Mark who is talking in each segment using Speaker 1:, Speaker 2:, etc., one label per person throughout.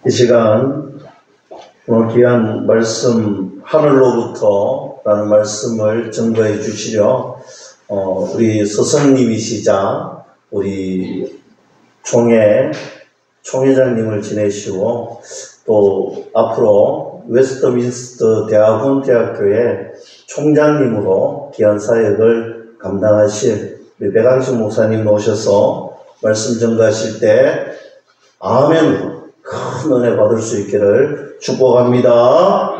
Speaker 1: 이 시간 오늘 귀한 말씀 하늘로부터 라는 말씀을 증거해 주시려 우리 스승님이시자 우리 총회장님을 지내시고 또 앞으로 웨스트민스터 대학원대학교의 총장님으로 귀한 사역을 감당하실 우리 백강식 목사님 모셔서 말씀 전가하실 때 아멘으로 큰 은혜 받을 수 있기를 축복합니다.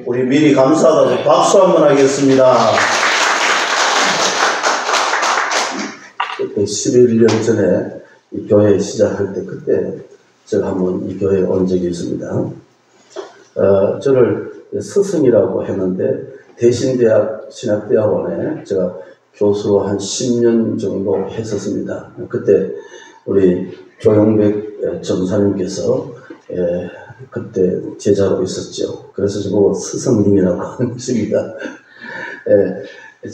Speaker 1: 우리 미리 감사하다고 박수 한번 하겠습니다. 11년 전에 이 교회 시작할 때 그때 제가 한번 이 교회에 온 적이 있습니다. 저를 스승이라고 했는데 대신대학 신학대학원에 제가 교수로 한 10년 정도 했었습니다. 그때 우리 조용백 전사님께서 그때 제자로 있었죠. 그래서 저보고 스승님이라고 하는 것입니다.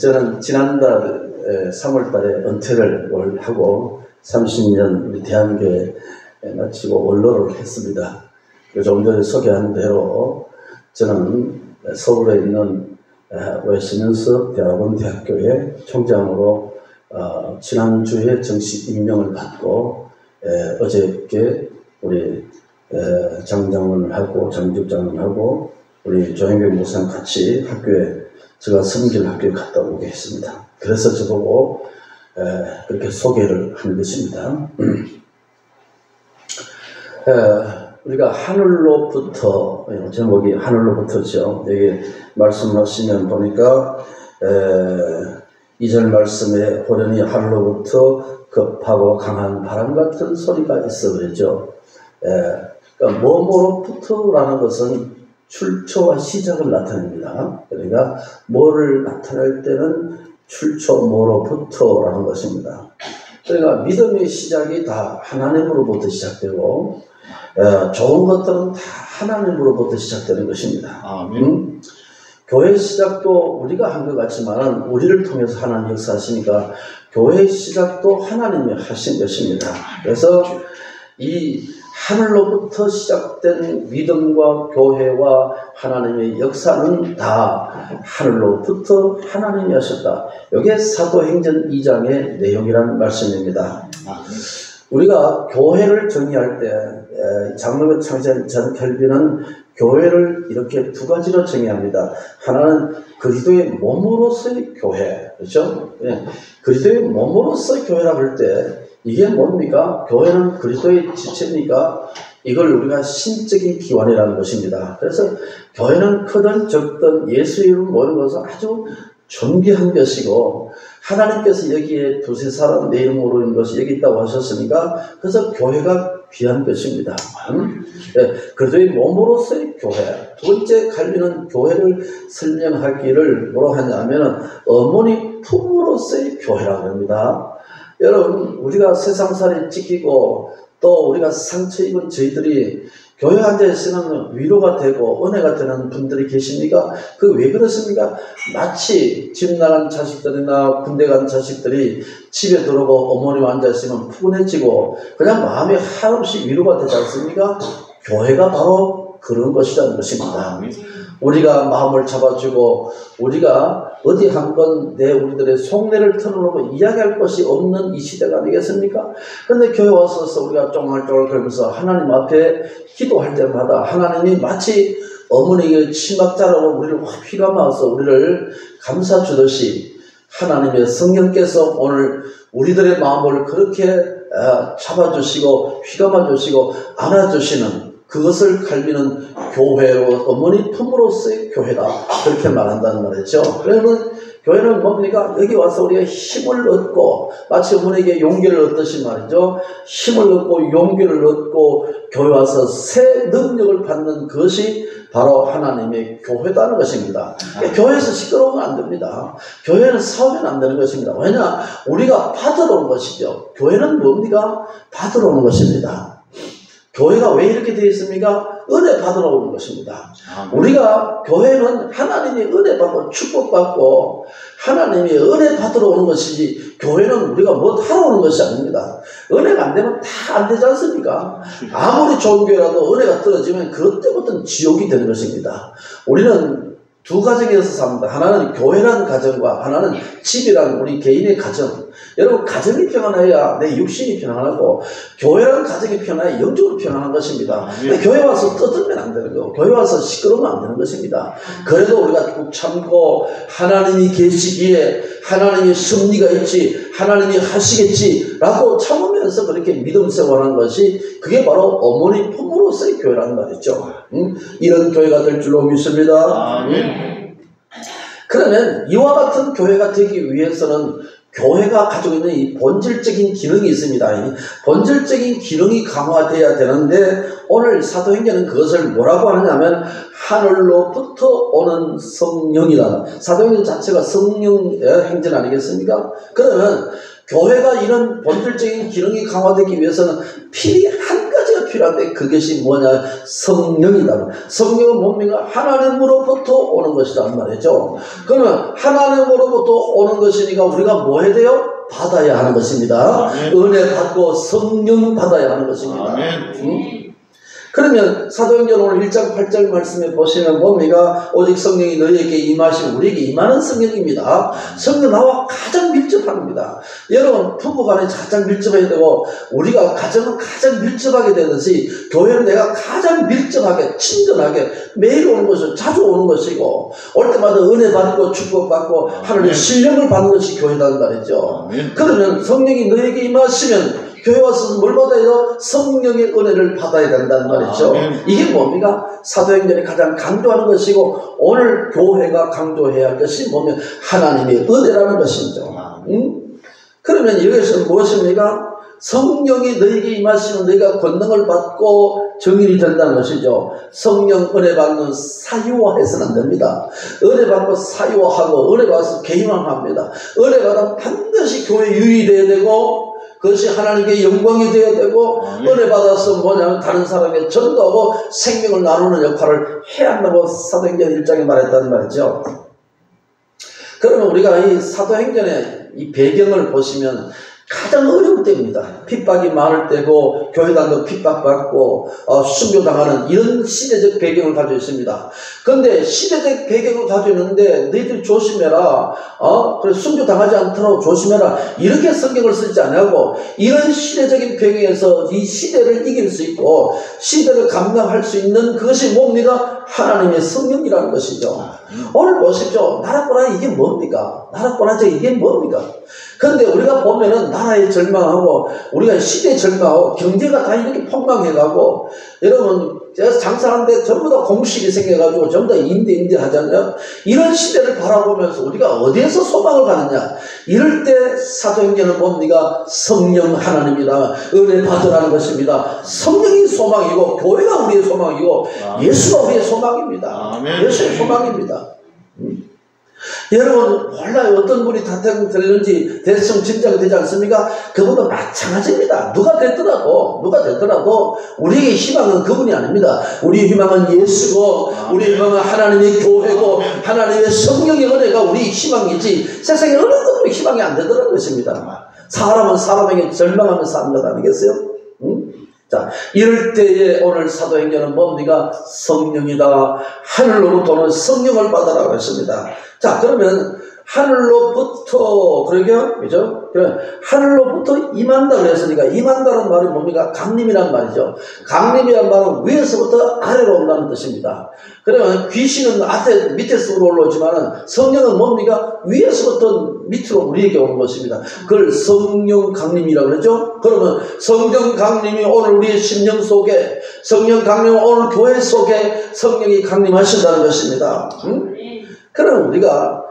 Speaker 1: 저는 지난달 3월달에 은퇴를 하고 30년 우리 대한교회 마치고 원로를 했습니다. 조금 전에 소개한 대로 저는 서울에 있는 웨스트민스터 대학원대학교의 총장으로 지난주에 정식 임명을 받고 어저께 우리 장장을 하고 장집장을 하고 우리 조영경 목사님 같이 학교에 제가 섬길 학교에 갔다 오게 했습니다. 그래서 저보고 그렇게 소개를 하는 것입니다. 우리가 하늘로부터, 제목이 하늘로부터죠. 여기 말씀하시면 보니까 2절 말씀에 호련히 하늘로부터 급하고 강한 바람 같은 소리가 있어 그러죠. 그러니까 뭐뭐로부터라는 것은 출처와 시작을 나타냅니다. 그러니까 뭐를 나타낼 때는 출처 뭐로부터라는 것입니다. 그러니까 믿음의 시작이 다 하나님으로부터 시작되고 좋은 것들은 다 하나님으로부터 시작되는 것입니다. 교회 시작도 우리가 한 것 같지만 우리를 통해서 하나님 역사하시니까 교회 시작도 하나님이 하신 것입니다. 그래서 이 하늘로부터 시작된 믿음과 교회와 하나님의 역사는 다 하늘로부터 하나님이 하셨다. 이게 사도행전 2장의 내용이라는 말씀입니다. 우리가 교회를 정의할 때 장로교 창시한 전 켈빈은 교회를 이렇게 두 가지로 정의합니다. 하나는 그리스도의 몸으로서의 교회, 그렇죠? 그리스도의 몸으로서의 교회라고 할 때 이게 뭡니까? 교회는 그리스도의 지체입니까? 이걸 우리가 신적인 기관이라는 것입니다. 그래서 교회는 크든 적든 예수 이름 모이는 것은 아주 존귀한 것이고 하나님께서 여기에 두세 사람 내 이름으로 있는 것이 여기 있다고 하셨으니까 그래서 교회가 귀한 것입니다. 그리스도의 몸으로서의 교회. 두 번째 갈비는 교회를 설명하기를 뭐라고 하냐면 어머니 품으로서의 교회라고 합니다. 여러분 우리가 세상살이 지키고 또 우리가 상처 입은 저희들이 교회 앉아있으면 위로가 되고 은혜가 되는 분들이 계십니까? 그 왜 그렇습니까? 마치 집 나간 자식들이나 군대 간 자식들이 집에 들어오고 어머니와 앉아있으면 푸근해지고 그냥 마음이 한없이 위로가 되지 않습니까? 교회가 바로 그런 것이라는 것입니다. 우리가 마음을 잡아주고 우리가 어디 한번 우리들의 속내를 털어놓고 이야기할 것이 없는 이 시대가 아니겠습니까? 그런데 교회 와서 우리가 쫑알쫑알 거리면서 하나님 앞에 기도할 때마다 하나님이 마치 어머니의 치막자라고 우리를 확 휘감아서 우리를 감싸주듯이 하나님의 성령께서 오늘 우리들의 마음을 그렇게 잡아주시고 휘감아주시고 안아주시는 그것을 갈비는 교회로 어머니 품으로서의 교회다 그렇게 말한다는 말이죠. 그러면 교회는 뭡니까? 여기 와서 우리가 힘을 얻고 마치 어머니에게 용기를 얻듯이 말이죠. 힘을 얻고 용기를 얻고 교회 와서 새 능력을 받는 것이 바로 하나님의 교회다는 것입니다. 교회에서 시끄러우면 안 됩니다. 교회는 싸우면 안 되는 것입니다. 왜냐? 우리가 받으러 온 것이죠. 교회는 뭡니까? 받으러 오는 것입니다. 교회가 왜 이렇게 되어 있습니까? 은혜 받으러 오는 것입니다. 우리가 교회는 하나님이 은혜 받고 축복받고 하나님이 은혜 받으러 오는 것이지, 교회는 우리가 뭐 하러 오는 것이 아닙니다. 은혜가 안 되면 다 안 되지 않습니까? 아무리 좋은 교회라도 은혜가 떨어지면 그것 때부터는 지옥이 되는 것입니다. 우리는 두 가정에서 삽니다. 하나는 교회라는 가정과 하나는 집이라는 우리 개인의 가정. 여러분, 가정이 평안해야 내 육신이 평안하고, 교회라는 가정이 평안해야 영적으로 평안한 것입니다. 교회 와서 떠들면 안 되는 거고, 교회 와서 시끄러우면 안 되는 것입니다. 그래도 우리가 꼭 참고 하나님이 계시기에 하나님의 섭리가 있지, 하나님이 하시겠지라고 참으면서 그렇게 믿음 생활하는 것이, 그게 바로 어머니 품으로서의 교회라는 말이죠. 이런 교회가 될 줄로 믿습니다. 그러면 이와 같은 교회가 되기 위해서는 교회가 가지고 있는 이 본질적인 기능이 있습니다. 이 본질적인 기능이 강화되어야 되는데, 오늘 사도행전은 그것을 뭐라고 하느냐면 하늘로부터 오는 성령이라는, 사도행전 자체가 성령 행전 아니겠습니까? 그러면 교회가 이런 본질적인 기능이 강화되기 위해서는 필히 한 가지가 필요한데, 그것이 뭐냐? 성령이다. 성령은 뭡니까? 하나님으로부터 오는 것이란 말이죠. 그러면 하나님으로부터 오는 것이니까 우리가 뭐 해야 돼요? 받아야 하는 것입니다. 은혜 받고 성령 받아야 하는 것입니다. 그러면 사도행전 오늘 1장 8절 말씀에 보시면 뭡니까? 오직 성령이 너희에게 임하시면, 우리에게 임하는 성령입니다. 성령 나와 가장 밀접합니다. 여러분, 부부간에 가장 밀접해야 되고, 우리가 가정은 가장 밀접하게 되듯이 교회는 내가 가장 밀접하게 친근하게 매일 오는 것은, 자주 오는 것이고, 올 때마다 은혜 받고 축복받고 하나님의 신령을 받는 것이 교회라는 말이죠. 그러면 성령이 너희에게 임하시면 교회 와서 뭘 받아야? 성령의 은혜를 받아야 된다는 말이죠. 이게 뭡니까? 사도행전이 가장 강조하는 것이고, 오늘 교회가 강조해야 할 것이 뭐냐면 하나님의 은혜라는 것이죠. 그러면 여기서 무엇입니까? 성령이 너희에게 임하시면 너희가 권능을 받고 정인이 된다는 것이죠. 성령 은혜 받는 사유화해서는 안 됩니다. 은혜 받고 사유화하고 은혜 받아서 개인만 합니다. 은혜 받으면 반드시 교회 유의되어야 되고, 그것이 하나님께 영광이 되어야 되고, 은혜 받아서 뭐냐면 다른 사람에게 전도하고 생명을 나누는 역할을 해야 한다고 사도행전 1장에 말했다는 말이죠. 그러면 우리가 이 사도행전의 이 배경을 보시면 가장 어려울 때입니다. 핍박이 많을 때고, 교회당도 핍박받고 순교당하는 이런 시대적 배경을 가지고 있습니다. 그런데 시대적 배경을 가지고 있는데 너희들 조심해라, 그래 순교당하지 않도록 조심해라, 이렇게 성경을 쓰지 않냐고. 이런 시대적인 배경에서 이 시대를 이길 수 있고 시대를 감당할 수 있는 그것이 뭡니까? 하나님의 성령이라는 것이죠. 오늘 보십시오. 나라꼬라 이게 뭡니까? 나라꼬라죠 이게 뭡니까? 그런데 우리가 보면은 나라에 절망하고 우리가 시대에 절망하고 경제가 다 이렇게 폭망해가고, 여러분 제가 장사하는데 전부 다 공식이 생겨가지고 전부 다 임대 하잖아요. 이런 시대를 바라보면서 우리가 어디에서 소망을 가느냐? 이럴 때 사도행전은 뭡니까? 성령 하나님이다. 은혜 받으라는 것입니다. 성령이 소망이고 교회가 우리의 소망이고 예수가 우리의 소망입니다. 예수의 소망입니다. 여러분 몰라요. 어떤 분이 대통령 되는지 대충 짐작이 되지 않습니까? 그분도 마찬가지입니다. 누가 됐더라도 우리의 희망은 그분이 아닙니다. 우리의 희망은 예수고, 우리의 희망은 하나님의 교회고, 하나님의 성령의 은혜가 우리의 희망이지, 세상에 어느 것도 희망이 안 되더라는 것입니다. 사람은 사람에게 절망하며 사는 것 아니겠어요? 자, 이럴 때에 오늘 사도행전은 뭡니까? 성령이다. 하늘로부터 오는 성령을 받으라고 했습니다. 자, 그러면 하늘로부터, 그죠? 하늘로부터 임한다 그랬으니까, 임한다는 말이 뭡니까? 강림이란 말이죠. 강림이란 말은 위에서부터 아래로 온다는 뜻입니다. 그러면 귀신은 밑에서 올라오지만은 성령은 뭡니까? 위에서부터 밑으로 우리에게 오는 것입니다. 그걸 성령 강림이라고 그러죠? 그러면 성령 강림이 오늘 우리의 심령 속에, 성령 강림은 오늘 교회 속에 성령이 강림하신다는 것입니다. 그럼 우리가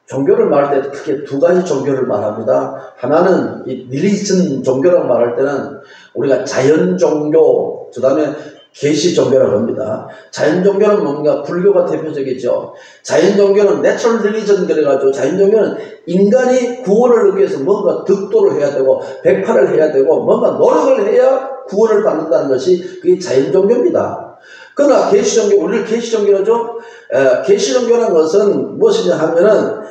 Speaker 1: 종교를 말할 때 크게 두 가지 종교를 말합니다. 하나는 이 릴리전 종교라고 말할 때는 우리가 자연 종교, 그 다음에 계시 종교라고 합니다. 자연 종교는 뭔가 불교가 대표적이죠. 자연 종교는 내추럴 릴리전 그래가지고 자연 종교는 인간이 구원을 얻기 위해서 뭔가 득도를 해야 되고 백파를 해야 되고 뭔가 노력을 해야 구원을 받는다는 것이 그게 자연 종교입니다. 그러나 계시 종교, 우리를 계시 종교라죠. 계시 종교라는 것은 무엇이냐 하면은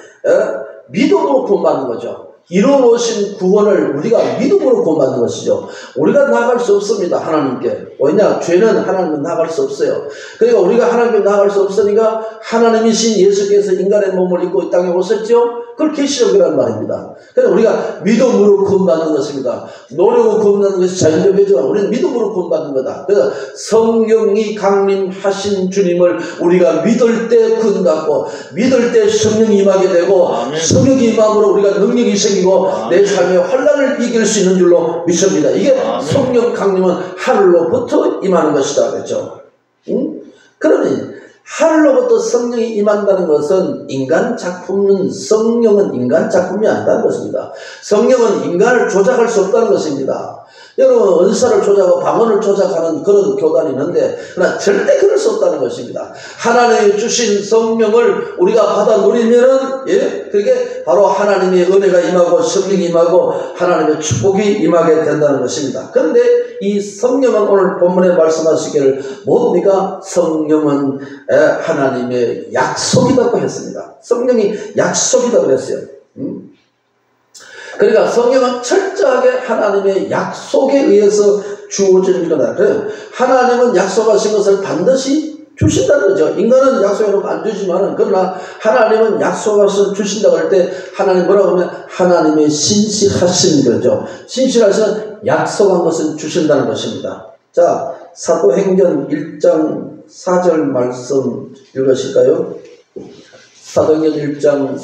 Speaker 1: 믿음으로 구원받는 거죠. 이루어놓으신 구원을 우리가 믿음으로 구원받는 것이죠. 우리가 나아갈 수 없습니다. 하나님께. 왜냐? 죄는 하나님은 나아갈 수 없어요. 그러니까 우리가 하나님께 나아갈 수 없으니까 하나님이신 예수께서 인간의 몸을 입고 이 땅에 오셨죠. 그걸 계시적이라는 말입니다. 그래서 우리가 믿음으로 구원받는 것입니다. 노력으로 구원받는 것이 자연적이지만 우리는 믿음으로 구원받는 거다. 그래서 성령이 강림하신 주님을 우리가 믿을 때 구원받고 믿을 때 성령이 임하게 되고 성령이 임함으로 우리가 능력이 생기고 내 삶의 환난을 이길 수 있는 줄로 믿습니다. 이게 성령 강림은 하늘로부터 임하는 것이다. 그렇죠? 응? 그러니 하늘로부터 성령이 임한다는 것은 인간 작품은 성령은 인간 작품이 아니다는 것입니다. 성령은 인간을 조작할 수 없다는 것입니다. 여러분 은사를 조작하고 방언을 조작하는 그런 교단이 있는데 그러나 절대 그럴 수 없다는 것입니다. 하나님이 주신 성령을 우리가 받아 누리면은 그게 바로 하나님의 은혜가 임하고 성령이 임하고 하나님의 축복이 임하게 된다는 것입니다. 그런데 이 성령은 오늘 본문에 말씀하시기를 뭡니까? 성령은 하나님의 약속이라고 했습니다. 성령이 약속이라고 그랬어요. 그러니까 성령은 철저하게 하나님의 약속에 의해서 주어지는 거다. 그래요. 하나님은 약속하신 것을 반드시 주신다는 거죠. 인간은 약속해놓고 안 주지만은 그러나 하나님은 약속하신 주신다고 할 때 하나님 뭐라고 하면 하나님의 신실하신 거죠. 신실하신 약속한 것은 주신다는 것입니다. 자, 사도행전 1장 4절 말씀 읽으실까요? 사도행전 1장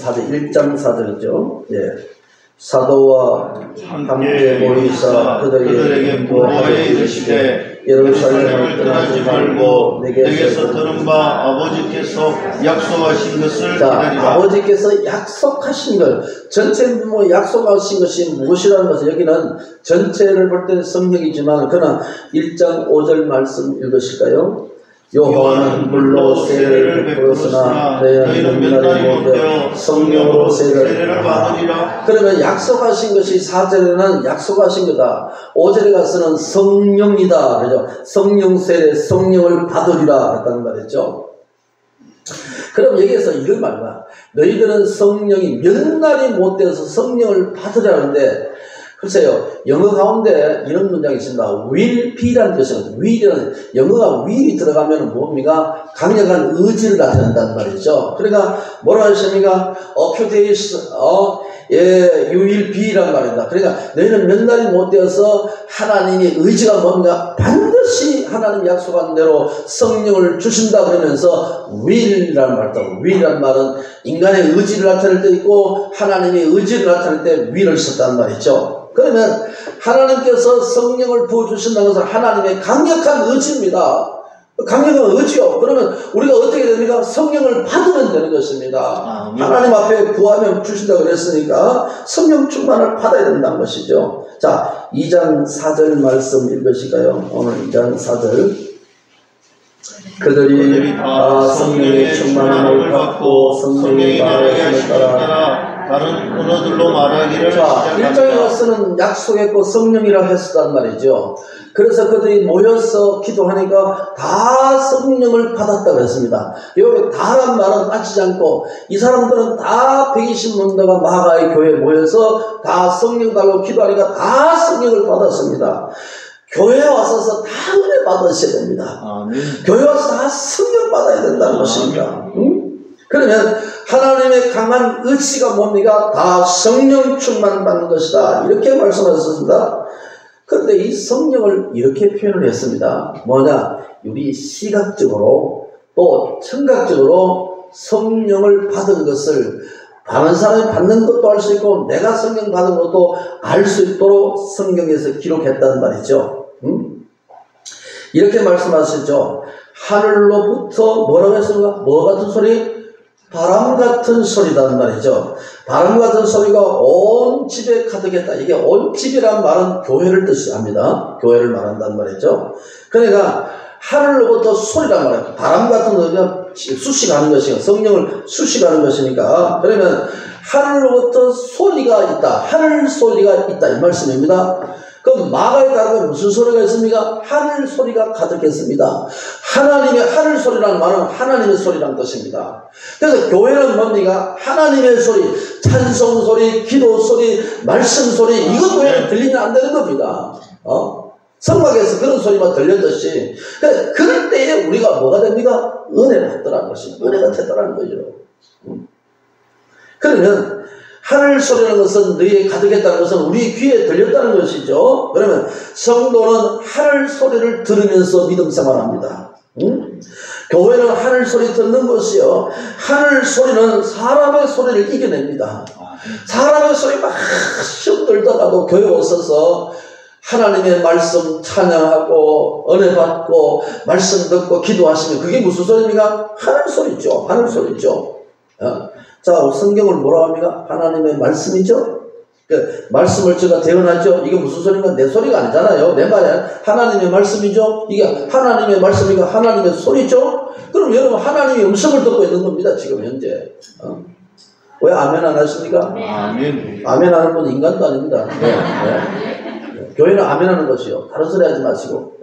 Speaker 1: 4절이죠. 예. 사도와 함께 모이사 그들에게 보호하여 이르시되 예루살렘을 떠나지 말고 내게서 들은 바 아버지께서 약속하신 것을 기다리라. 아버지께서 약속하신 것 전체 약속하신 것이 무엇이라는 것은 여기는 전체를 볼 때는 성령이지만 그러나 1장 5절 말씀 읽으실까요? 요한은 물로 세례를 베풀었으나 너희는 맨날이 못되어 성령으로 세례를 받으리라. 그러면 약속하신 것이 4절에는 약속하신 거다. 5절에 가서는 성령이다. 그죠? 성령 세례, 성령을 받으리라 했다는 말이죠. 그럼 여기에서 이런 말이야. 너희들은 성령이 몇 날이 못되어서 성령을 받으라는데 글쎄요, 영어 가운데 이런 문장이 있습니다. will be라는 뜻이거든요. will이라는, 영어가 will이 들어가면 뭡니까? 강력한 의지를 나타낸다는 말이죠. 그러니까 뭐라 하십니까? A few days, you will be라는 말입니다. 그러니까 너희는 몇 날이 못 되어서 하나님의 의지가 뭔가 반드시 하나님 약속한 대로 성령을 주신다 그러면서 will이라는 말도 will이라는 말은 인간의 의지를 나타낼 때 있고 하나님의 의지를 나타낼 때 will을 썼다는 말이죠. 그러면 하나님께서 성령을 부어주신다는 것은 하나님의 강력한 의지입니다. 강력한 의지요. 그러면 우리가 어떻게 됩니까? 성령을 받으면 되는 것입니다. 하나님 앞에 구하면 주신다고 그랬으니까 성령 충만을 받아야 된다는 것이죠. 자, 2장 4절 말씀 읽으실까요? 오늘 2장 4절. 그들이 다 성령의 충만함을 받고 성령이 말하게 하심을 따라 다른 언어들로 말하기를 시작합니다. 1장에 가서는 약속했고 성령이라고 했었단 말이죠. 그래서 그들이 모여서 기도하니까 다 성령을 받았다고 했습니다. 여기 다란 말은 빠지지 않고 이 사람들은 다 120문도가 마가의 교회에 모여서 다 성령 달라고 기도하니까 다 성령을 받았습니다. 교회에 와서 다 은혜 받으셔야 됩니다. 교회에 와서 다 성령 받아야 된다는 것입니다. 그러면 하나님의 강한 의지가 뭡니까? 다 성령 충만 받는 것이다. 이렇게 말씀하셨습니다. 그런데 이 성령을 이렇게 표현을 했습니다. 뭐냐? 우리 시각적으로 또 청각적으로 성령을 받은 것을 다른 사람이 받는 것도 알 수 있고 내가 성령 받은 것도 알 수 있도록 성경에서 기록했다는 말이죠. 이렇게 말씀하시죠. 하늘로부터 뭐라고 했습니까? 뭐 같은 소리? 바람 같은 소리단 말이죠. 바람 같은 소리가 온 집에 가득했다. 이게 온 집이란 말은 교회를 뜻합니다. 교회를 말한단 말이죠. 그러니까 하늘로부터 소리란 말이에요. 바람 같은 소리가 수식하는 것이니까, 성령을 수식하는 것이니까. 그러면 하늘로부터 소리가 있다. 하늘 소리가 있다. 이 말씀입니다. 그럼 마가에 따르면 무슨 소리가 있습니까? 하늘 소리가 가득했습니다. 하나님의 하늘 소리라는 말은 하나님의 소리라는 뜻입니다. 그래서 교회는 뭡니까? 하나님의 소리, 찬송 소리, 기도 소리, 말씀 소리, 이것 외에 들리면 안 되는 겁니다. 성막에서 그런 소리만 들렸듯이. 그럴 때에 우리가 뭐가 됩니까? 은혜가 됐더라는 것입니다. 은혜가 됐더라는 거죠. 그러면 하늘 소리라는 것은 너희에 가득했다는 것은 우리 귀에 들렸다는 것이죠. 그러면 성도는 하늘 소리를 들으면서 믿음 생활합니다. 교회는 하늘 소리 듣는 것이요. 하늘 소리는 사람의 소리를 이겨냅니다. 사람의 소리 막 시험 들다가도 교회 오셔서 하나님의 말씀 찬양하고 은혜 받고 말씀 듣고 기도하시면 그게 무슨 소리입니까? 하늘 소리죠. 하늘 소리죠. 자, 성경을 뭐라고 합니까? 하나님의 말씀이죠. 그 말씀을 제가 대언하죠. 이게 무슨 소리인가? 내 소리가 아니잖아요. 내 말이 하나님의 말씀이죠. 이게 하나님의 말씀이니까 하나님의 소리죠. 그럼 여러분 하나님의 음성을 듣고 있는 겁니다. 지금 현재. 왜 아멘 안 하십니까? 아멘. 아멘 하는 분 인간도 아닙니다. 교회는 아멘 하는 것이요. 다른 소리 하지 마시고.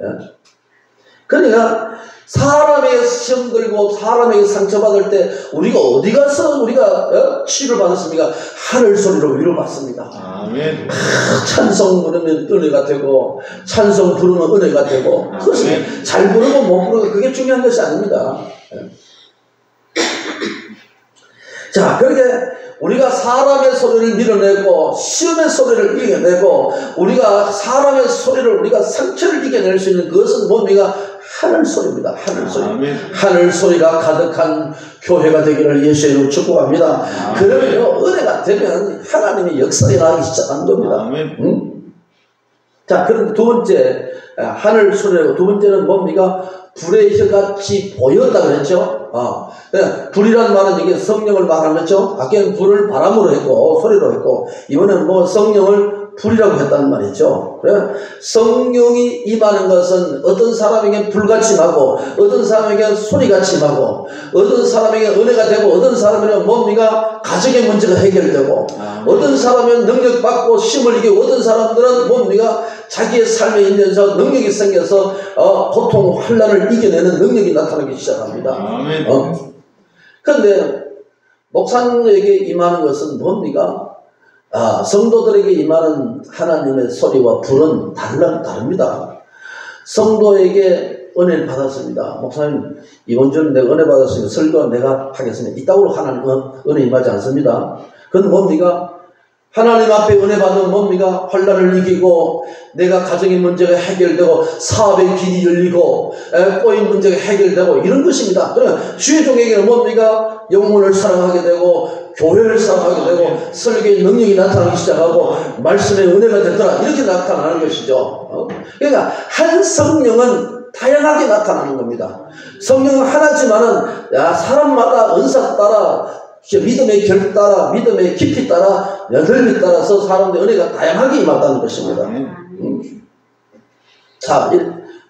Speaker 1: 그러니까 사람에게 시험 들고 사람에게 상처받을 때 우리가 어디 가서 우리가 치유를 받았습니까? 하늘 소리로 위로받습니다. 아멘. 찬송 부르면 은혜가 되고 찬송 부르면 은혜가 되고 그것이 잘 부르고 못 부르고 그게 중요한 것이 아닙니다. 자, 그렇게 우리가 사람의 소리를 밀어내고 시험의 소리를 이겨내고 우리가 사람의 소리를 우리가 상처를 이겨낼 수 있는 그것은 뭡니까? 하늘 소리입니다. 하늘 소리. 아멘. 하늘 소리가 가득한 교회가 되기를 예수의 이름으로 축복합니다. 그러면 은혜가 되면 하나님의 역사에 나가기 시작한 겁니다. 자, 그럼 두 번째 하늘 소리고 두 번째는 뭡니까? 불의 혀같이 보였다 그랬죠. 불이라는 말은 이게 성령을 말하는 거죠. 아까는 불을 바람으로 했고 소리로 했고 이번에는 뭐 성령을 불이라고 했단 말이죠. 그래? 성령이 임하는 것은 어떤 사람에게 불같이 임하고 어떤 사람에게 소리같이 임하고 어떤 사람에게 은혜가 되고 어떤 사람에게는 뭡니까? 가정의 문제가 해결되고 어떤 사람은 능력받고 힘을 이기고 어떤 사람들은 뭡니까? 자기의 삶에 있면서 능력이 생겨서 고통, 환난을 이겨내는 능력이 나타나기 시작합니다. 그런데 목사님에게 임하는 것은 뭡니까? 성도들에게 임하는 하나님의 소리와 불은 다릅니다. 성도에게 은혜를 받았습니다. 목사님, 이번 주는 내가 은혜 받았으니까 설교 내가 하겠습니다. 이따구로 하나님 은혜 임하지 않습니다. 그건 뭡니까? 하나님 앞에 은혜 받으면 뭡니까? 환난을 이기고 내가 가정의 문제가 해결되고 사업의 길이 열리고 꼬인 문제가 해결되고 이런 것입니다. 그러면 주의 종에게는 뭡니까? 영혼을 사랑하게 되고 교회를 사랑하게 되고 설교의 능력이 나타나기 시작하고 말씀의 은혜가 됐더라 이렇게 나타나는 것이죠. 그러니까 한 성령은 다양하게 나타나는 겁니다. 성령은 하나지만은 사람마다 은사 따라 믿음의 결 따라 믿음의 깊이 따라 넓이 따라서 사람들의 은혜가 다양하게 임한다는 것입니다. 자,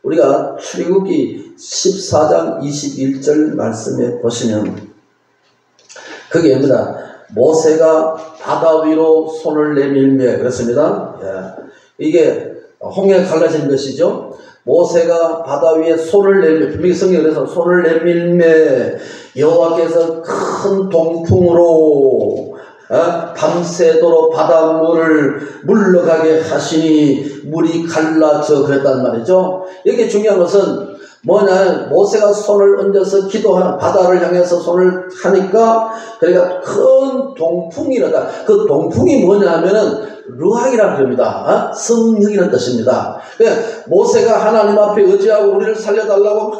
Speaker 1: 우리가 출애굽기 14장 21절 말씀에 보시면 거기에입니다. 모세가 바다 위로 손을 내밀매 그렇습니다. 이게 홍해가 갈라진 것이죠. 모세가 바다 위에 손을 내밀매 분명히 성경에서 손을 내밀매 여호와께서 큰 동풍으로 밤새도록 바닷물을 물러가게 하시니 물이 갈라져 그랬단 말이죠. 여기 중요한 것은 뭐냐, 모세가 손을 얹어서 기도하는 바다를 향해서 손을 하니까 그러니까 큰 동풍이라다. 그 동풍이 뭐냐 하면은 루학이라는 겁니다. 성령이라는 뜻입니다. 그러니까 모세가 하나님 앞에 의지하고 우리를 살려달라고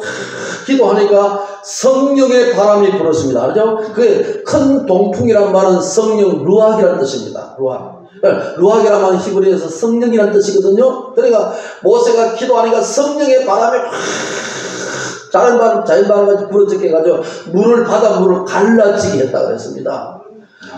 Speaker 1: 기도하니까 성령의 바람이 불었습니다. 그렇죠? 그 큰 동풍이란 말은 성령 루학이라는 뜻입니다. 루학. 루학이라는 말은 히브리어에서 성령이라는 뜻이거든요. 그러니까 모세가 기도하니까 성령의 바람이 자연바람같이 불어제껴가지고 바닷물을 갈라지게 했다 그랬습니다.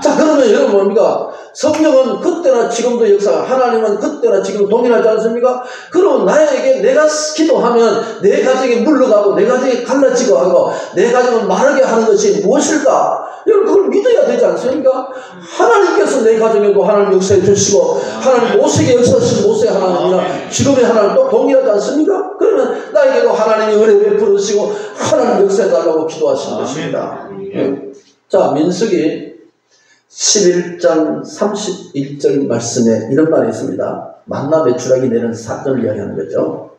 Speaker 1: 자, 그러면 여러분 뭡니까? 성령은 그때나 지금도 역사, 하나님은 그때나 지금 동일하지 않습니까? 그럼 나에게 내가 기도하면 내 가정이 물러가고 내 가정이 갈라지고 하고 내 가정을 마르게 하는 것이 무엇일까? 여러분 그걸 믿어야 되지 않습니까? 하나님께서 내 가정에도 하나님 역사해 주시고 하나님 모세에게 역사하신 모세의 하나님이나 지금의 하나님 또 동일하지 않습니까? 그러면 나에게도 하나님이 은혜 베풀으시고 하나님 역사해 달라고 기도하시는 것입니다. 자, 민수기 11장 31절 말씀에 이런 말이 있습니다. 만나 메추라기 내는 사건을 이야기하는 거죠.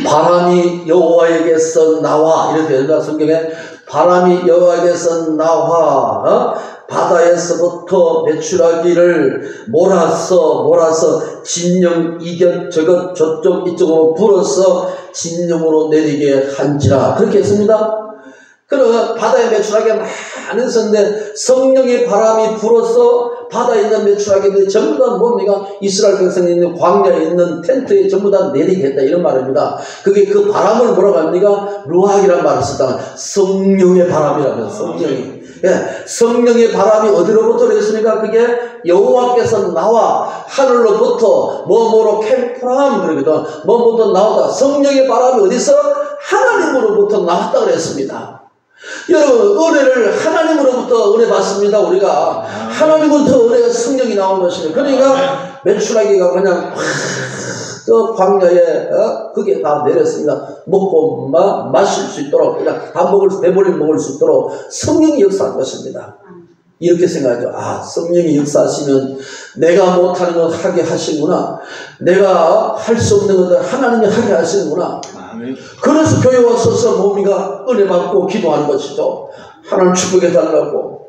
Speaker 1: 바람이 여호와에게서 나와, 이렇게 된다. 성경에 바람이 여호와에게서 나와 바다에서부터 메추라기를 몰아서 진영 이견 저것 저쪽 이쪽으로 불어서 진영으로 내리게 한지라, 그렇게 했습니다. 그러면 바다에 메추라기가 많은 선데 성령의 바람이 불어서 바다에 있는 메추라기들이 전부 다 뭡니까? 이스라엘 백성이 있는 광야에 있는 텐트에 전부 다 내리게 했다, 이런 말입니다. 그게 그 바람을 뭐라고 합니까? 루악이라는 말을 쓰다가 성령의 바람이라면 성령이. 예, 성령의 바람이 어디로부터 그랬습니까? 그게 여호와께서 나와 하늘로부터 뭐뭐로 캠프람 그러거든. 뭐부터 나오다. 성령의 바람이 어디서? 하나님으로부터 나왔다 그랬습니다. 여러분 은혜를 하나님으로부터 은혜 받습니다. 우리가 하나님부터 은혜가 성령이 나온 것입니다. 그러니까 메추라기가 그냥 저 광야에 그게 다 내렸습니다. 먹고 마실 수 있도록 그냥 다 배불리 먹을 수 있도록 성령이 역사한 것입니다. 이렇게 생각하죠. 아, 성령이 역사하시면 내가 못하는 건 하게 하시는구나. 내가 할 수 없는 것들 하나님이 하게 하시는구나. 그래서 교회 와서서 뭡니까? 은혜 받고 기도하는 것이죠. 하나님 축복해 달라고.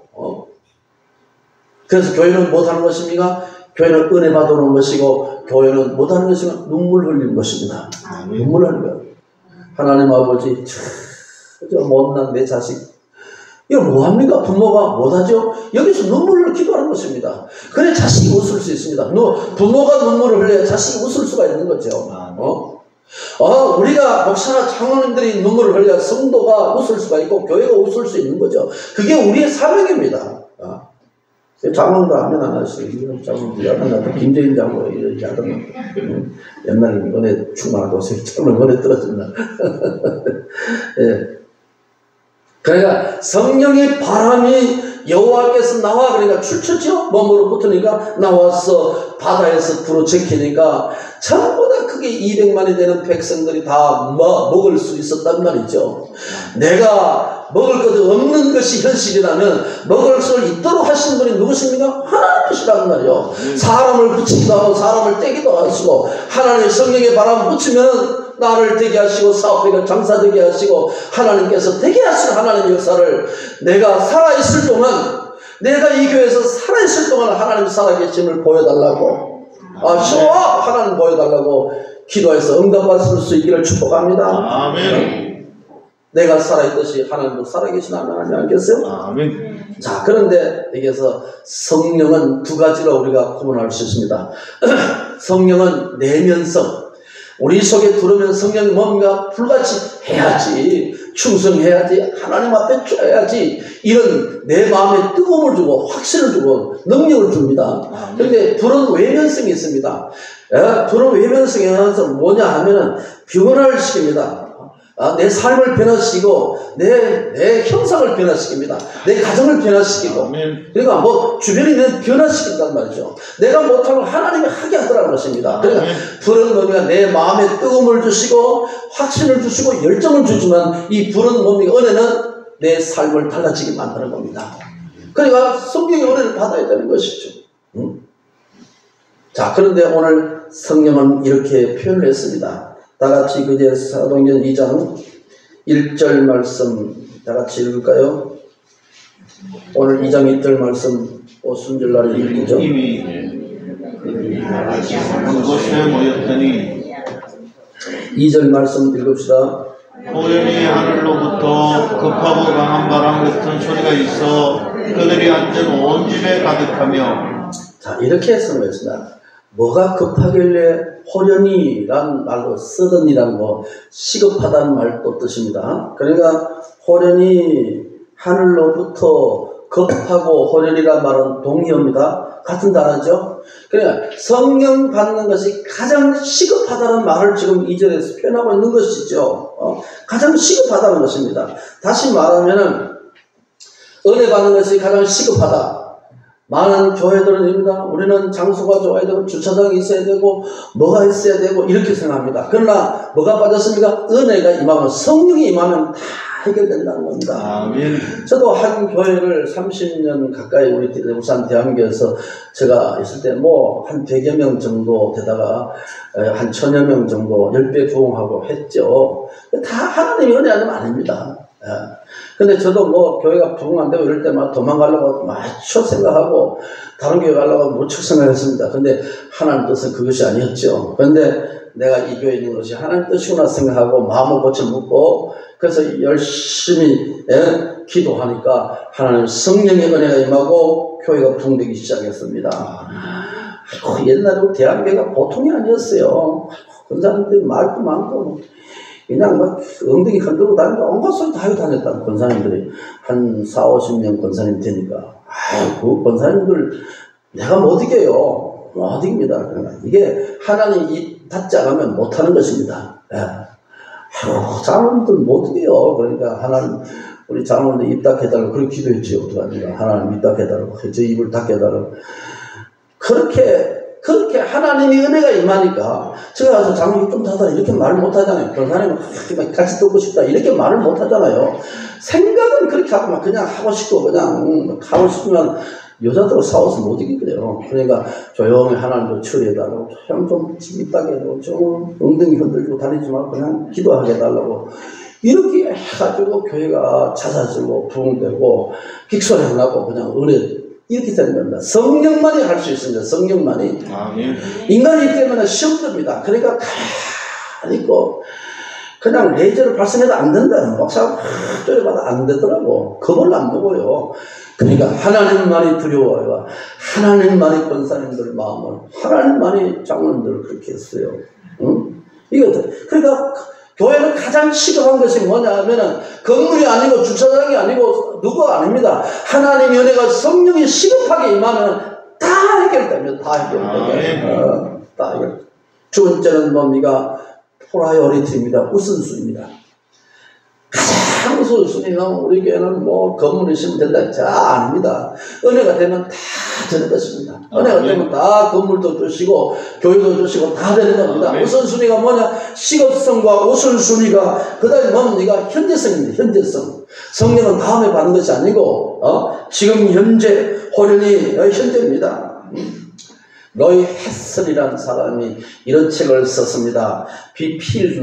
Speaker 1: 그래서 교회는 못하는 것입니까? 교회는 은혜 받아오는 것이고, 교회는 못하는 것이면 눈물 흘리는 것입니다. 눈물 흘리는 거예요. 하나님 아버지, 저 못난 내 자식, 이거 뭐합니까? 부모가 못하죠? 여기서 눈물을 기도하는 것입니다. 그래 자식이 웃을 수 있습니다. 부모가 눈물을 흘려야 자식이 웃을 수가 있는 거죠. 우리가 목사나 장로님들이 눈물을 흘려야 성도가 웃을 수가 있고 교회가 웃을 수 있는 거죠. 그게 우리의 사명입니다. 장로님들 하면 안 하시고 장로님들 약간 김재인 장로 이렇게 하던가 옛날에 은혜 충만하고 장로 은혜 떨어졌나. 예. 그러니까 성령의 바람이 여호와께서 나와, 그러니까 출처죠. 몸으로 붙으니까 나와서 바다에서 불어 제키니까 전부 다 크게 200만이 되는 백성들이 다 먹을 수 있었단 말이죠. 내가 먹을 것 없는 것이 현실이라면 먹을 수 있도록 하신 분이 누구십니까? 하나님이시라는 말이요. 사람을 붙이기도 하고 사람을 떼기도 하시고, 하나님의 성령의 바람을 붙이면 나를 되게 하시고 사업되게 장사되게 하시고 하나님께서 되게 하시는 하나님의 역사를 내가 살아있을 동안, 내가 이 교회에서 살아있을 동안 하나님 살아계심을 보여달라고, 하나님 보여달라고 기도해서 응답받을 수 있기를 축복합니다. 아멘. 내가 살아있듯이 하나님도 살아계신 하나님 아니겠어요? 아멘. 자, 그런데 여기서 성령은 두 가지로 우리가 구분할 수 있습니다. 성령은 내면성, 우리 속에 들어오면 성령이 뭔가 불같이 해야지, 충성해야지, 하나님 앞에 줘야지, 이런 내 마음에 뜨거움을 주고 확신을 주고 능력을 줍니다. 그런데 불은 외면성이 있습니다. 불은 외면성이 하면서 뭐냐 하면은 변화를 시킵니다. 내 삶을 변화시키고 내 형상을 변화시킵니다. 내 가정을 변화시키고, 그러니까 뭐 주변이 내 변화시킨단 말이죠. 내가 못하면 하나님이 하게 하더라는 것입니다. 그러니까 불은 뭡니까? 내 마음에 뜨거움을 주시고 확신을 주시고 열정을 주지만, 이 불은 뭡니까? 은혜는 내 삶을 달라지게 만드는 겁니다. 그러니까 성령의 은혜를 받아야 되는 것이죠. 자, 그런데 오늘 성령은 이렇게 표현을 했습니다. 다같이 그제 사도행전 2장 1절 말씀 다같이 읽을까요? 오늘 2장 1절 말씀 순절날에 읽죠.
Speaker 2: 그곳에 모였더니
Speaker 1: 2절 말씀 읽읍시다.
Speaker 2: 우연히 하늘로부터 급하고 강한 바람 같은 소리가 있어 그들이 앉은 온 집에 가득하며.
Speaker 1: 자, 이렇게 설명했습니다. 뭐가 급하길래 호련이란 말로 서든이란 거 시급하다는 말도 뜻입니다. 그러니까 호련이 하늘로부터 급하고 호련이란 말은 동의어입니다. 같은 단어죠. 그러니까 성령 받는 것이 가장 시급하다는 말을 지금 2절에서 표현하고 있는 것이죠. 가장 시급하다는 것입니다. 다시 말하면은 은혜 받는 것이 가장 시급하다. 많은 교회들은 입니다. 우리는 장소가 좋아야 되고 주차장이 있어야 되고 뭐가 있어야 되고 이렇게 생각합니다. 그러나 뭐가 빠졌습니까? 은혜가 임하면 성령이 임하면 다 해결된다는 겁니다.
Speaker 2: 아멘.
Speaker 1: 저도 한 교회를 30년 가까이 우리 울산 대한교회에서 제가 있을 때 뭐 한 100여 명 정도 되다가 한 1000여 명 정도 10배 부흥하고 했죠. 다 하나님의 은혜 아니면 아닙니다. 근데 저도 뭐 교회가 부흥 안 되고 이럴 때만 도망가려고 마쳐 생각하고 다른 교회 가려고 무척 생각했습니다. 근데 하나님 뜻은 그것이 아니었죠. 그런데 내가 이 교회에 있는 것이 하나님 뜻이구나 생각하고 마음을 고쳐 묻고 그래서 열심히 기도하니까 하나님 성령의 은혜가 임하고 교회가 부흥되기 시작했습니다. 옛날에 대한교회가 보통이 아니었어요. 권사님들이 말도 많고 그냥 막 엉덩이 흔들고 다니고 온갖 소리 다 하고 다녔다. 권사님들이 한 4, 50명 권사님 되니까 그 권사님들 내가 못 이겨요. 못 이깁니다. 이게 하나님 입 닫지 않으면 못하는 것입니다. 장로님들 못 이겨요. 그러니까 하나님 우리 장로님들 입 닫게 해달라고 그렇게 기도했지. 어떡합니까? 하나님 입 닫게 해달라고 저 입을 닫게 해달라고 그렇게 하나님의 은혜가 임하니까 제가 가서 장로님 좀 닫아라 이렇게 말을 못하잖아요. 권사님은 같이 듣고 싶다 이렇게 말을 못하잖아요. 생각은 그렇게 하고 막 그냥 하고 싶고 그냥 하고 싶으면 여자들하고 싸워서 못 이기거든요. 그러니까 조용히 하나님도 처리해달라고 그냥 좀 입다게 해달라고 좀 엉덩이 흔들고 다니지 말고 그냥 기도하게 해달라고 이렇게 해가지고 교회가 찾아지고 부흥되고 빅소리 안 나고 그냥 은혜 이렇게 되는 겁니다. 성령만이 할 수 있습니다. 성령만이.
Speaker 2: 아멘.
Speaker 1: 인간이기 때문에 시험됩니다. 그러니까 가만히 있고 그냥 레이저를 발생해도 안 된다. 목사가 쪼여봐도 안 되더라고. 겁을 안 먹어요. 그러니까 하나님만이 두려워요. 하나님만이 권사님들 마음을 하나님만이 장로님들을 그렇게 했어요. 응? 그러니까 교회는 가장 시급한 것이 뭐냐 하면은 건물이 아니고 주차장이 아니고 누구가 아닙니다. 하나님의 은혜가 성령이 시급하게 임하면 다 해결됩니다. 다 해결됩니다. 다 해결. 두 번째는 뭡니까? 프라이어리티입니다. 우선순위입니다. 가장 우선순위는 우리 교회는 뭐 건물이 있으면 된다. 자, 아닙니다. 은혜가 되면 다 되는 것입니다. 은혜가 되면 다 건물도 주시고 교회도 주시고 다 되는 겁니다. 우선순위가 뭐냐? 시급성과 우선순위가 그 다음에 뭡니까? 현재성입니다. 현재성. 성령은 다음에 받는 것이 아니고 지금 현재 호련히 현재입니다. 로이 헤슬이라는 사람이 이런 책을 썼습니다. Be filled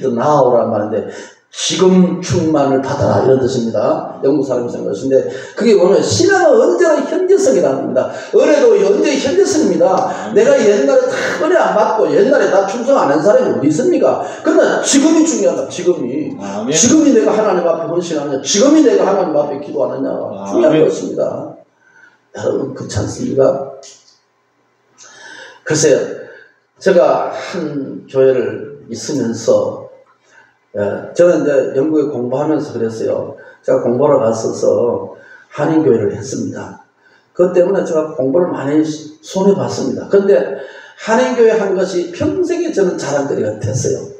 Speaker 1: now라는 말인데 지금 충만을 받아라 이런 뜻입니다. 영국 사람이 쓴 것인데 그게 뭐냐면 신앙은 언제나 현재성이라는 겁니다. 은혜도 언제 현재성입니다. 내가 옛날에 다 은혜 안 받고 옛날에 다 충성 안 한 사람이 어디 있습니까? 그러나 지금이 중요하다. 지금이. 아멘. 지금이 내가 하나님 앞에 헌신하느냐 지금이 내가 하나님 앞에 기도하느냐가 중요한 것입니다. 여러분 그렇지 않습니까? 글쎄요, 제가 한 교회를 있으면서, 저는 이제 영국에 공부하면서 그랬어요. 제가 공부하러 갔어서 한인교회를 했습니다. 그것 때문에 제가 공부를 많이 손해봤습니다. 그런데 한인교회 한 것이 평생에 저는 자랑거리가 됐어요.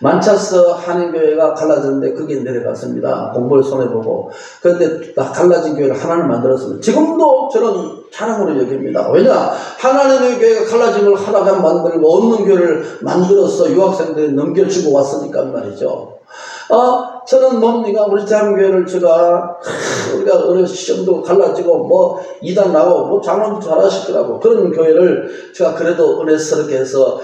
Speaker 1: 만차스 한인교회가 갈라졌는데 거기에 내려갔습니다. 공부를 손해보고. 그런데 갈라진 교회를 하나를 만들었습니다. 지금도 저는 자랑으로 여깁니다. 왜냐? 하나님의 교회가 갈라진 걸 하나가 만들고 없는 교회를 만들어서 유학생들이 넘겨주고 왔으니까 말이죠. 저는 뭡니까? 우리 장교회를 우리가 어느 시점도 갈라지고, 이단 나오고, 장로님 잘하시더라고. 그런 교회를 제가 그래도 은혜스럽게 해서,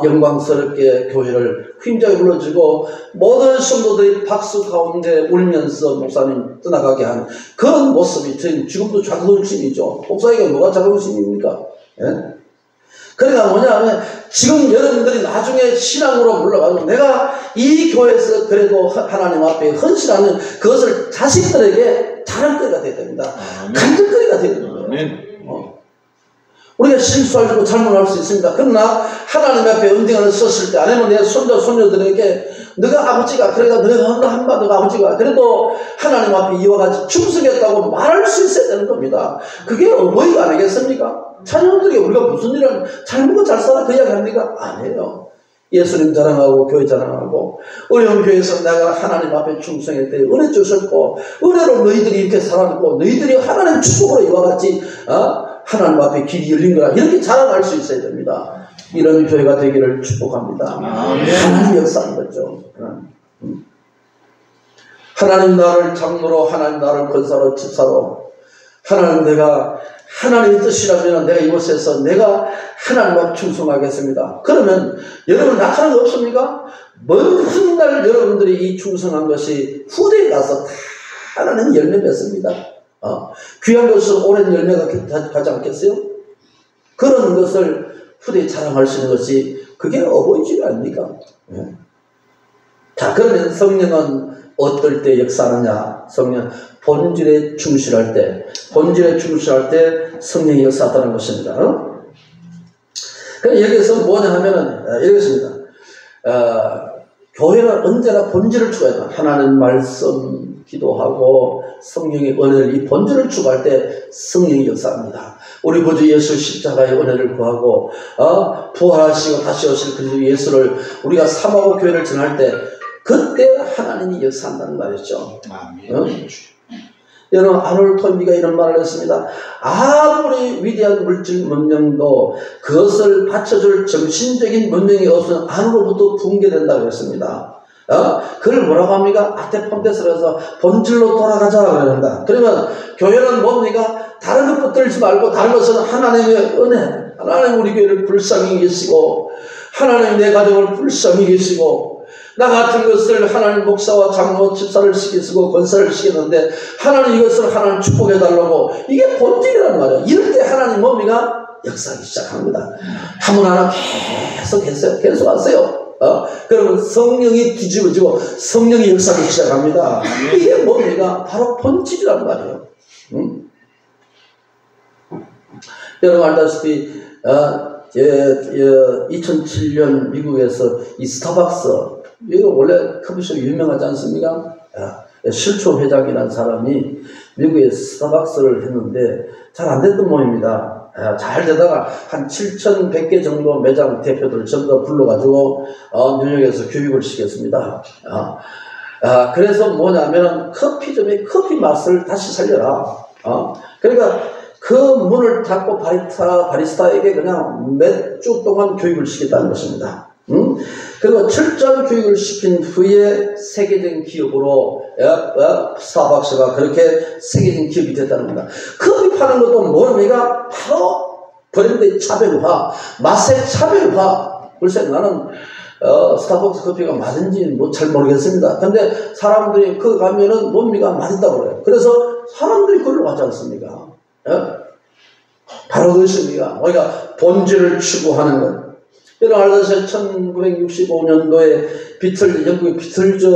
Speaker 1: 영광스럽게 교회를 힘차게 불러주고, 모든 성도들이 박수 가운데 울면서 목사님 떠나가게 하는 그런 모습이 저희 지금도 자긍심이죠. 목사에게 뭐가 자긍심입니까? 예? 그러니까 뭐냐면 지금 여러분들이 나중에 신앙으로 물러가고 내가 이 교회에서 그래도 하나님 앞에 헌신하는 그것을 자식들에게 자랑거리가 되어야 됩니다. 간증거리가 되어야 됩니다. 우리가 실수하고 잘못할 수 있습니다. 그러나 하나님 앞에 언쟁을 섰을 때, 아니면 내 손자 손녀들에게 너가 아버지가, 그러니까 너가 한바 너가 아버지가 그래도 하나님 앞에 이와 같이 충성했다고 말할 수 있어야 되는 겁니다. 그게 어머니가 아니겠습니까? 자녀들이 우리가 무슨 일을 잘 먹고 잘 살아 그 이야기 합니까? 아니에요. 예수님 자랑하고 교회 자랑하고 어려운 교회에서 내가 하나님 앞에 충성했대 은혜 주셨고 은혜로 너희들이 이렇게 살았고 너희들이 하나님 축복으로 이와 같이 하나님 앞에 길이 열린 거라 이렇게 자랑할 수 있어야 됩니다. 이런 교회가 되기를 축복합니다. 하나님 역사하는 거죠. 하나님 나를 장로로, 하나님 나를 권사로, 집사로, 하나님 내가 하나님의 뜻이라면 내가 이곳에서 내가 하나님 앞에 충성하겠습니다. 그러면 여러분 나타나는 거 없습니까? 먼 훗날 여러분들이 이 충성한 것이 후대에 가서 다 하나님 열매 맺습니다. 귀한 것은 오랜 열매가 가지 않겠어요? 그런 것을 후대에 자랑할 수 있는 것이 그게 어버이주의 아닙니까? 자, 그러면 성령은 어떨 때 역사하느냐? 성령 본질에 충실할 때, 성령이 역사하다는 것입니다. 그럼 여기서 뭐냐 하면은 이렇습니다. 교회는 언제나 본질을 추구해야 된다. 하나님 말씀, 기도하고 성령의 은혜를 이 본질을 추구할 때 성령이 역사합니다. 우리 구주 예수 십자가의 은혜를 구하고 부활하시고 다시 오실 그리스도 예수를 우리가 삼하고 교회를 전할 때 그때 하나님이 역사한다는 말이죠. 여러분 아놀드 토인비가 이런 말을 했습니다. 아무리 위대한 물질 문명도 그것을 받쳐줄 정신적인 문명이 없으면 안으로부터 붕괴된다고 했습니다. 그걸 뭐라고 합니까? 아테폰테스라서 본질로 돌아가자 그런다. 그러면 교회는 뭡니까? 다른 것 붙들지 말고 다른 것은 하나님의 은혜, 하나님 우리 교회를 불쌍히 계시고 하나님 내 가정을 불쌍히 계시고 나 같은 것을 하나님 목사와 장로 집사를 시키고 권사를 시켰는데 하나님 이것을 하나님 축복해달라고 이게 본질이란 말이에요. 이럴 때 하나님 뭡니까? 역사하기 시작합니다. 한분 하나 계속 하세요. 그러면 성령이 뒤집어지고 성령이 역사하기 시작합니다. 이게 뭡니까? 바로 본질이란 말이에요. 여러분 알다시피 2007년 미국에서 이 스타벅스 이거 원래 커피숍 유명하지 않습니까? 실초 회장이라는 사람이 미국에 스타벅스를 했는데 잘 안 됐던 모양입니다. 잘 되다가 한 7,100개 정도 매장 대표들을 전부 다 불러가지고 뉴욕에서 교육을 시켰습니다. 그래서 뭐냐면 커피점의 커피 맛을 다시 살려라. 그러니까 그 문을 닫고 바리스타에게 그냥 몇 주 동안 교육을 시켰다는 것입니다. 그리고 철저한 교육을 시킨 후에 세계적인 기업으로 스타벅스가 그렇게 세계적인 기업이 됐다는 겁니다. 커피 파는 것도 뭡니까? 바로 브랜드의 차별화, 맛의 차별화. 글쎄 나는 스타벅스 커피가 맞은지 잘 모르겠습니다. 근데 사람들이 그거 가면은 뭡니까? 맛있다고 그래요. 그래서 사람들이 그걸로 가지 않습니까? 바로 그것입니다. 우리가 본질을 추구하는 것. 여러분 알다시피 1965년도에 영국의 비틀즈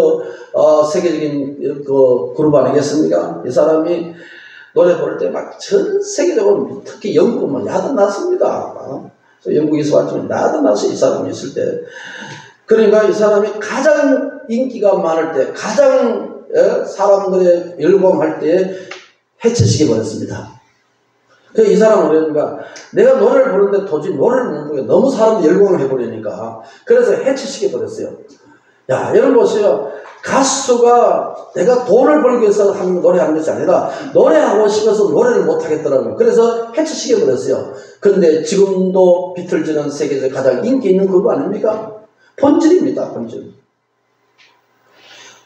Speaker 1: 세계적인 그 그룹 아니겠습니까? 이 사람이 노래 부를 때 막 전 세계적으로 특히 영국은 야단났습니다. 영국에서 왔지만 야단나서 이 사람이 있을 때 그러니까 이 사람이 가장 인기가 많을 때 가장 사람들의 열광할 때에 해체시켜버렸습니다. 이 사람은 그러니까 내가 노래를 부르는데 도저히 노래를 못 부르게 너무 사람들이 열광을 해버리니까 그래서 해체시켜버렸어요. 야 여러분 보세요. 가수가 내가 돈을 벌기 위해서 노래하는 것이 아니라 노래하고 싶어서 노래를 못하겠더라고요. 그래서 해체시켜버렸어요. 그런데 지금도 비틀즈는 세계에서 가장 인기 있는 그룹 아닙니까? 본질입니다. 본질.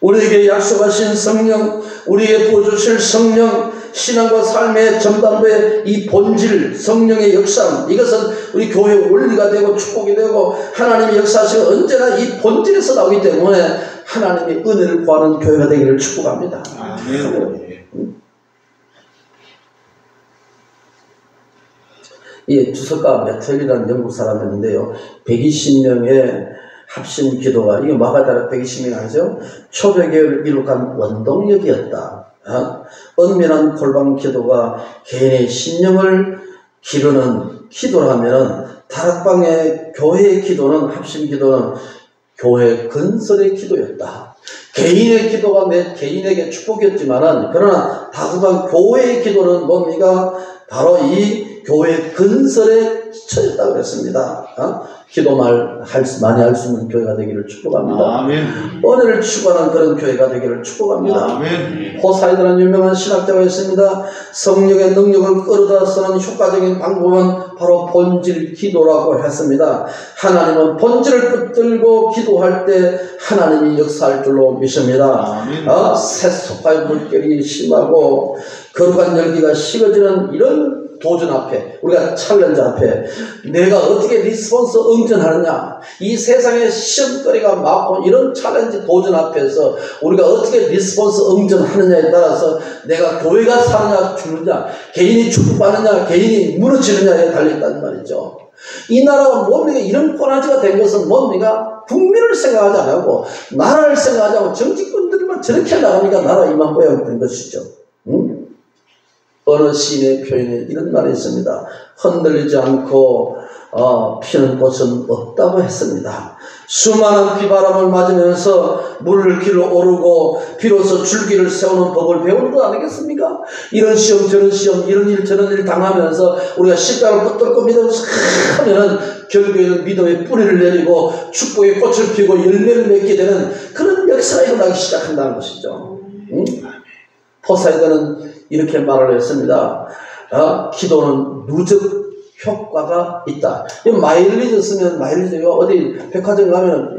Speaker 1: 우리에게 약속하신 성령, 우리에게 부어주실 성령, 신앙과 삶의 전반부의 이 본질, 성령의 역사, 이것은 우리 교회 원리가 되고 축복이 되고 하나님의 역사시가 언제나 이 본질에서 나오기 때문에 하나님의 은혜를 구하는 교회가 되기를 축복합니다. 이 주석가 메텔이라는 영국 사람이었는데요. 120명의 합심 기도가, 이게 마가다락 120명 아니죠? 초대교회를 이룩한 원동력이었다. 은밀한 골방 기도가 개인의 신령을 기르는 기도를 하면은 다락방의 교회의 기도는 합심 기도는 교회 건설의 기도였다. 개인의 기도가 내 개인에게 축복이었지만은 그러나 다락방 교회의 기도는 뭡니까? 바로 이 교회 건설에 처했다고 그랬습니다. 기도 많이 할 수 있는 교회가 되기를 축복합니다.
Speaker 2: 아멘.
Speaker 1: 은혜를 추구하는 그런 교회가 되기를 축복합니다.
Speaker 2: 아멘.
Speaker 1: 호사이드라는 유명한 신학자가 있습니다. 성령의 능력을 끌어다 쓰는 효과적인 방법은 바로 본질 기도라고 했습니다. 하나님은 본질을 붙들고 기도할 때 하나님이 역사할 줄로 믿습니다. 세속화의 물결이 심하고 거룩한 열기가 식어지는 이런 도전 앞에, 우리가 챌린지 앞에 내가 어떻게 리스폰스 응전하느냐, 이 세상의 시험거리가 많고 이런 챌린지 도전 앞에서 우리가 어떻게 리스폰스 응전하느냐에 따라서 내가 교회가 사느냐 죽느냐, 개인이 축복받느냐 개인이 무너지느냐에 달려있다는 말이죠. 이 나라가 뭡니까? 이런 꼬라지가 된 것은 뭡니까? 국민을 생각하지 않고 나라를 생각하지 않고 정치꾼들만 저렇게 나가니까 나라 이만 모양 된 것이죠. 어느 시인의 표현에 이런 말이 있습니다. 흔들리지 않고 피는 꽃은 없다고 했습니다. 수많은 비바람을 맞으면서 물을 길로 오르고 비로소 줄기를 세우는 법을 배우는 것 아니겠습니까? 이런 시험 저런 시험 이런 일 저런 일 당하면서 우리가 십자가를 붙들고 믿으면서 하면은 결국에는 믿음의 뿌리를 내리고 축복의 꽃을 피우고 열매를 맺게 되는 그런 역사가 일어나기 시작한다는 것이죠. 포사이드는 이렇게 말을 했습니다. 기도는 누적 효과가 있다. 마일리지 쓰면 마일리지가 어디 백화점 가면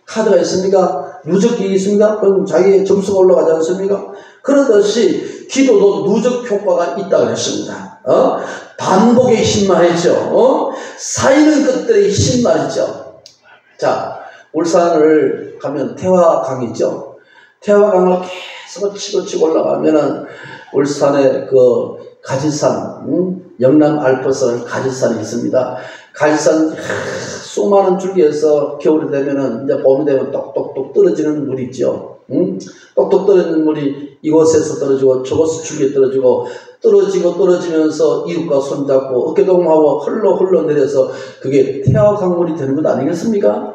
Speaker 1: 카드가 있습니까? 누적이 있습니까? 그럼 자기 점수가 올라가지 않습니까? 그러듯이 기도도 누적 효과가 있다고 했습니다. 반복의 힘 말이죠. 쌓이는 것들의 힘 말이죠. 자, 울산을 가면 태화강이죠. 태화강을 계속 치고 올라가면은 울산의 그 가지산, 영남 알프스는 가지산이 있습니다. 가지산 수많은 줄기에서 겨울이 되면은 이제 봄이 되면 똑똑똑 떨어지는 물이 있죠. 똑똑 떨어지는 물이 이곳에서 떨어지고 저곳에서 줄기에 떨어지면서 이웃과 손잡고 어깨동무하고 흘러 내려서 그게 태화강물이 되는 것 아니겠습니까?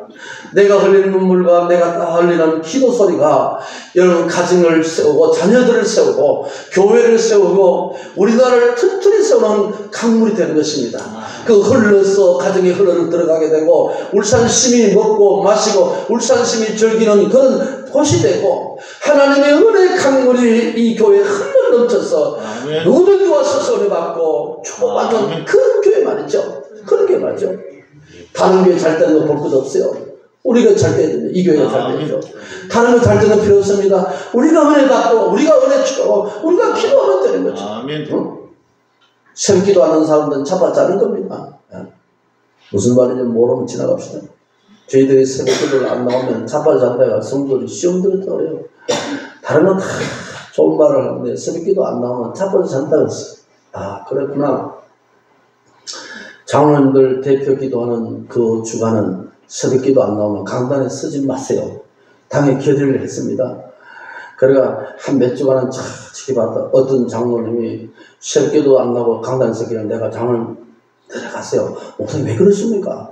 Speaker 1: 내가 흘리는 눈물과 내가 흘리는 기도 소리가 여러분 가정을 세우고 자녀들을 세우고 교회를 세우고 우리나라를 튼튼히 세우는 강물이 되는 것입니다. 그 흘러서 가정에 흘러 들어가게 되고 울산 시민이 먹고 마시고 울산 시민이 즐기는 그런 곳이 되고 하나님의 은혜의 강물이 이 교회에 흘러 넘쳐서 누구든지 와서 은혜 받고 축복받는 그런 교회 말이죠. 그런 교회 말이죠. 다른 교회 잘 되는 거 볼 것도 없어요. 우리가 잘 돼야 됩니다. 이 교회가 잘 되죠. 다른 거 잘 되는 필요 없습니다. 우리가 은혜 받고 우리가 은혜 주고 우리가 기도하면 되는 거죠. 새벽 기도하는 사람들은 자빠자는 겁니다. 무슨 말인지 모르면 지나갑시다. 저희들이 새벽 기도를 안 나오면 자빠자다가 성도들이 시험 들었다고 그래요. 다른 건 다 좋은 말을 하는데 새벽 기도 안 나오면 자빠자다고 했어요. 그랬구나. 장로님들 대표 기도하는 그 주간은 새벽 기도 안 나오면 강단에 서지 마세요. 당에 결의를 했습니다. 그래가 한 몇 주간은 지켜봤다. 어떤 장로님이 새벽 기도 안 나오고 강단에 서기를 내가 장을 내려가세요. 목사님 왜 그러십니까?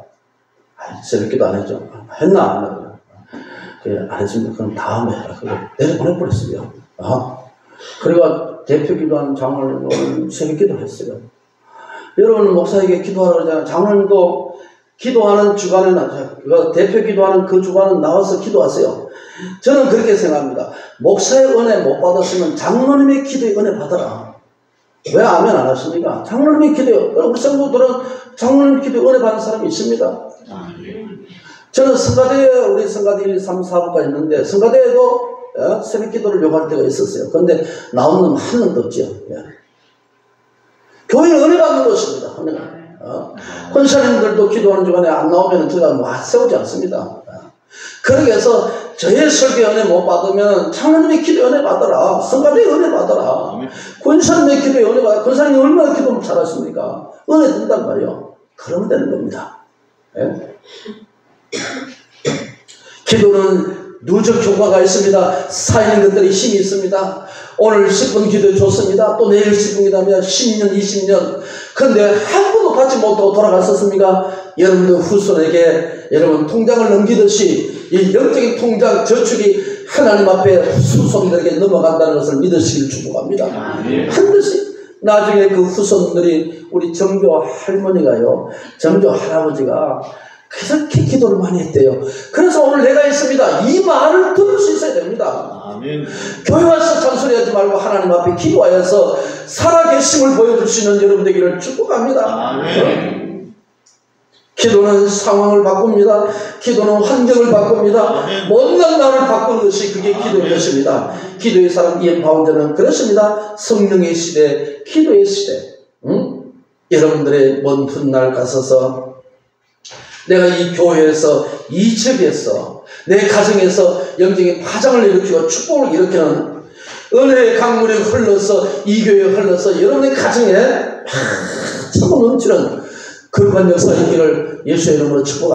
Speaker 1: 새벽 기도 안 했죠. 했나? 안 했나? 그래, 안 했습니다. 그럼 다음에 해라. 그래, 내려보내버렸어요. 그래가 대표 기도하는 장로님은 새벽 기도 했어요. 여러분 목사에게 기도하라고 그러잖아요. 장로님도 기도하는 주간에는 대표 기도하는 그 주간은 나와서 기도하세요. 저는 그렇게 생각합니다. 목사의 은혜 못 받았으면 장로님의 기도의 은혜 받아라. 왜 아멘 안 하십니까? 장로님의 기도에 우리 성도들은 장로님 기도에 은혜 받는 사람이 있습니다. 저는 성가대에 우리 성가대 1, 2, 3, 4부가 있는데 성가대에도 새벽 기도를 요구할 때가 있었어요. 그런데 나온 놈 한 놈도 없죠. 교회는 은혜 받는 것입니다. 권사님들도 기도하는 주간에 안 나오면 제가 세우지 않습니다. 그래서 저의 설교 은혜 못 받으면 장로님의 기도 은혜 받아라. 성가대의 은혜 받아라. 권사님의 기도에 은혜 받아라. 권사님이 얼마나 기도 잘하십니까? 은혜 든단 말이요. 그러면 되는 겁니다. 기도는 누적 효과가 있습니다. 쌓이는 것들이 힘이 있습니다. 오늘 10분 기도 좋습니다. 또 내일 10분 기도하면 10년, 20년 그런데 한 번도 받지 못하고 돌아갔었습니까? 여러분들 후손에게 여러분 통장을 넘기듯이 이 영적인 통장 저축이 하나님 앞에 후손들에게 넘어간다는 것을 믿으시길 축복합니다. 반드시 나중에 그 후손들이 우리 정교 할머니가요, 정교 할아버지가 그렇게 기도를 많이 했대요. 그래서 오늘 내가 있습니다. 이 말을 들을 수 있어야 됩니다.
Speaker 2: 아멘.
Speaker 1: 교회 와서 잔소리하지 말고 하나님 앞에 기도하여서 살아계심을 보여줄 수 있는 여러분 되기를 축복합니다.
Speaker 2: 아멘.
Speaker 1: 기도는 상황을 바꿉니다. 기도는 환경을 바꿉니다. 못난 나를 바꾸는 것이 그게 기도의 것입니다. 기도의 사람 이엔 바운저는 그렇습니다. 성령의 시대, 기도의 시대. 여러분들의 먼 훗날 가서서 내가 이 교회에서, 이 지역에서, 내 가정에서 영적인 파장을 일으키고 축복을 일으키는 은혜의 강물이 흘러서, 이 교회에 흘러서 여러분의 가정에 참 넘치는 거룩한 역사 있기를 예수의 이름으로 축복합니다.